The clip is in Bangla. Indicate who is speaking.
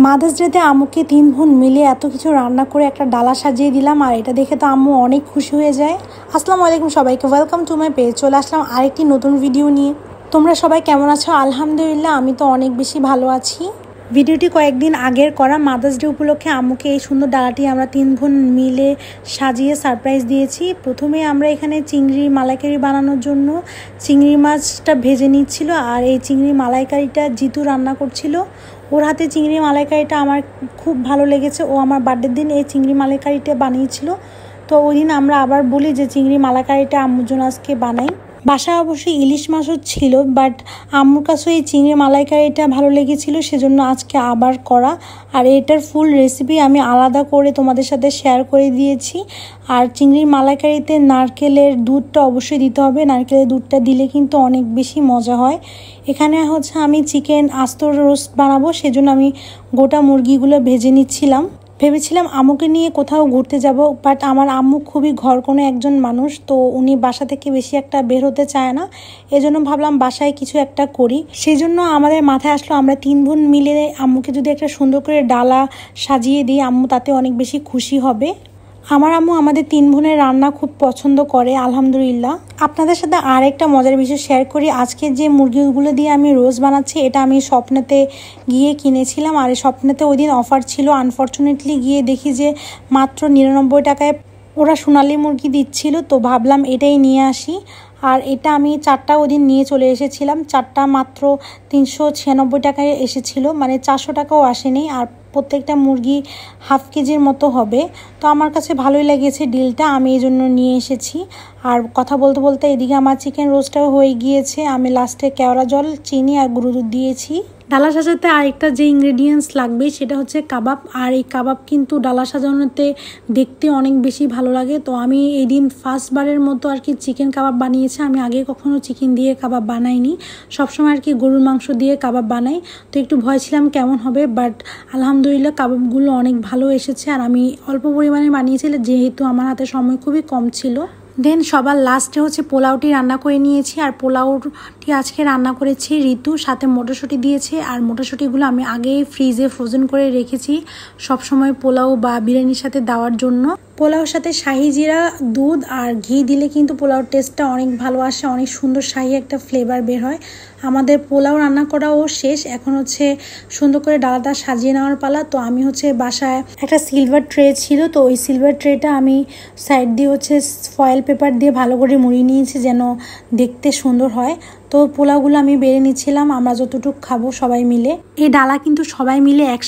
Speaker 1: মাদার্স ডেতে আম্মুকে 3 বোন মিলে এত কিছু রান্না করে একটা ডালা সাজিয়ে দিলাম, আর এটা দেখে তো আম্মু অনেক খুশি হয়ে যায়। আসসালামু আলাইকুম সবাইকে, ওয়েলকাম টু মাই পেজ। চলে আসলাম আরেকটি নতুন ভিডিও নিয়ে। তোমরা সবাই কেমন আছো? আলহামদুলিল্লাহ আমি তো অনেক বেশি ভালো আছি। ভিডিওটি কয়েকদিন আগের করা। মাদার্স ডে উপলক্ষে আম্মুকে এই সুন্দর ডালাটি আমরা 3 বোন মিলে সাজিয়ে সারপ্রাইজ দিয়েছি। প্রথমে আমরা এখানে চিংড়ি মালাইকারি বানানোর জন্য চিংড়ি মাছটা ভেজে নিচ্ছিল, আর এই চিংড়ি মালাইকারিটা জিতু রান্না করছিল। ওর হাতে চিংড়ি মালাইকারিটা আমার খুব ভালো লেগেছে। ও আমার বার্থডের দিন এই চিংড়ি মালাইকারিটা বানিয়েছিল। তো ওই দিন আমরা আবার বলি যে চিংড়ি মালাইকারিটা আম্মুর জন্য আজকে বানাই। বাসায় অবশ্যই ইলিশ মাছও ছিল, বাট আম্মুর কাছেও এই চিংড়ি মালাইকারিটা ভালো লেগেছিল, সেজন্য আজকে আবার করা। আর এটার ফুল রেসিপি আমি আলাদা করে তোমাদের সাথে শেয়ার করে দিয়েছি। আর চিংড়ির মালাইকারিতে নারকেলের দুধটা অবশ্যই দিতে হবে। নারকেলের দুধটা দিলে কিন্তু অনেক বেশি মজা হয়। এখানে হচ্ছে আমি চিকেন আস্ত রোস্ট বানাবো, সেজন্য আমি গোটা মুরগিগুলো ভেজে নিচ্ছিলাম। ভেবেছিলাম আম্মুকে নিয়ে কোথাও ঘুরতে যাব, বাট আমার আম্মু খুবই ঘরকোণে একজন মানুষ, তো উনি বাসা থেকে বেশি একটা বের হতে চায় না। এজন্য ভাবলাম বাসায় কিছু একটা করি। সেই জন্য আমাদের মাথায় আসলো আমরা 3 বোন মিলে আম্মুকে যদি একটা সুন্দর করে ডালা সাজিয়ে দিই, আম্মু তাতে অনেক বেশি খুশি হবে। আমার আম্মু আমাদের 3 বোনের রান্না খুব পছন্দ করে আলহামদুলিল্লাহ। আপনাদের সাথে আর একটা মজার বিষয় শেয়ার করি। আজকে যে মুরগিগুলো দিয়ে আমি রোস্ট বানাচ্ছি, এটা আমি স্বপ্নেতে গিয়ে কিনেছিলাম, আর এই স্বপ্নেতে ওই দিন অফার ছিল। আনফর্চুনেটলি গিয়ে দেখি যে মাত্র 99 টাকায় ওরা সোনালি মুরগি দিচ্ছিল, তো ভাবলাম এটাই নিয়ে আসি। আর এটা আমি 4টা ওই দিন নিয়ে চলে এসেছিলাম। 4টা মাত্র 396 টাকায় এসেছিল, মানে 400 টাকাও আসেনি। আর প্রত্যেকটা মুরগি হাফ কেজির মতো হবে। তো আমার কাছে ভালোই লেগেছে ডিলটা, আমি এই জন্য নিয়ে এসেছি। আর কথা বলতে বলতে এদিকে আমার চিকেন রোস্টটাও হয়ে গিয়েছে। আমি লাস্টে কেওড়া জল, চিনি আর গুঁড়ো দুধ দিয়েছি। ডালা সাজাতে আরেকটা যে ইনগ্রেডিয়েন্টস লাগবে সেটা হচ্ছে কাবাব। আর এই কাবাব কিন্তু ডালা সাজানোতে দেখতে অনেক বেশি ভালো লাগে। তো আমি এই দিন ফার্স্টবারের মতো আর কি চিকেন কাবাব বানিয়েছি। আমি আগে কখনো চিকেন দিয়ে কাবাব বানাইনি, সবসময় আর কি গরুর মাংস দিয়ে কাবাব বানাই। তো একটু ভয় ছিলাম কেমন হবে, বাট আলহামদুলিল্লাহ কাবাবগুলো অনেক ভালো এসেছে। আর আমি অল্প পরিমাণে বানিয়েছিলাম যেহেতু আমার হাতে সময় খুবই কম ছিল। দেন সবার লাস্টে হচ্ছে পোলাওটি রান্না করে নিয়েছি। আর পোলাওটি আজকে রান্না করেছি ঋতু, সাথে মটরশুঁটি দিয়েছে। আর মটরশুঁটিগুলো আমি আগেই ফ্রিজে ফ্রোজেন করে রেখেছি সবসময় পোলাও বা বিরিয়ানির সাথে দেওয়ার জন্য। পোলাওর সাথে শাহি জিরা, দুধ আর ঘি দিলে কিন্তু পোলাওর টেস্টটা অনেক ভালো আসে, অনেক সুন্দর শাহি একটা ফ্লেভার বের হয়। আমাদের পোলাও রান্না করাও শেষ, এখন হচ্ছে সুন্দর করে ডালাটা সাজিয়ে নেওয়ার পালা। তো আমি হচ্ছে বাসায় একটা সিলভার ট্রে ছিল, তো ওই সিলভার ট্রেটা আমি সাইড দিয়ে হচ্ছে ফয়েল পেপার দিয়ে ভালো করে মুড়িয়ে নিয়েছি যেন দেখতে সুন্দর হয়। তো পোলাওগুলো আমি বেড়ে নিচ্ছিলাম আমরা যতটুকু খাবো সবাই মিলে। এই ডালা কিন্তু সবাই মিলে একসাথে